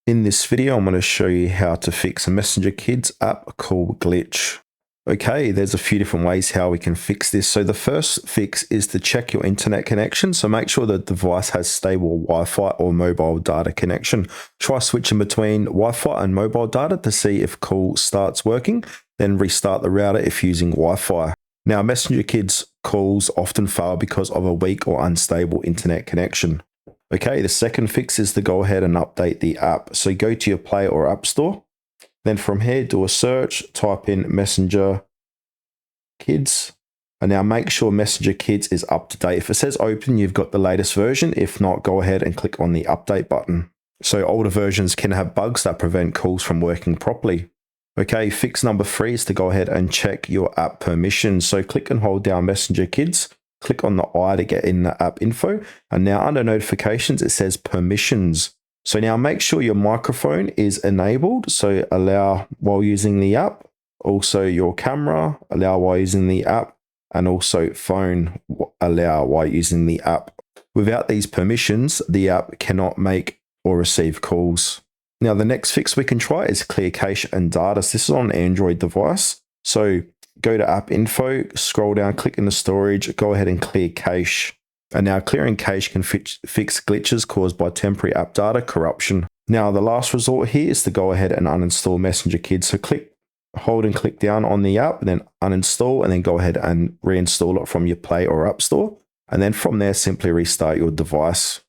In this video, I'm going to show you how to fix a Messenger Kids app called Glitch. Okay, there's a few different ways how we can fix this. So the first fix is to check your internet connection. So make sure the device has stable Wi-Fi or mobile data connection. Try switching between Wi-Fi and mobile data to see if call starts working. Then restart the router if using Wi-Fi. Now, Messenger Kids calls often fail because of a weak or unstable internet connection. Okay, the second fix is to go ahead and update the app. So go to your Play or App Store. Then from here, do a search, type in Messenger Kids. And now make sure Messenger Kids is up to date. If it says open, you've got the latest version. If not, go ahead and click on the update button. So older versions can have bugs that prevent calls from working properly. Okay, fix number 3 is to go ahead and check your app permissions. So click and hold down Messenger Kids. Click on the eye to get in the app info. And now under notifications, it says permissions. So now make sure your microphone is enabled. So allow while using the app. Also your camera, allow while using the app. And also phone, allow while using the app. Without these permissions, the app cannot make or receive calls. Now the next fix we can try is clear cache and data. So this is on an Android device. So go to app info, scroll down, click in the storage, go ahead and clear cache. And now clearing cache can fix glitches caused by temporary app data corruption. Now the last resort here is to go ahead and uninstall Messenger Kids. So hold and click down on the app, and then uninstall, and then go ahead and reinstall it from your Play or App Store. And then from there, simply restart your device.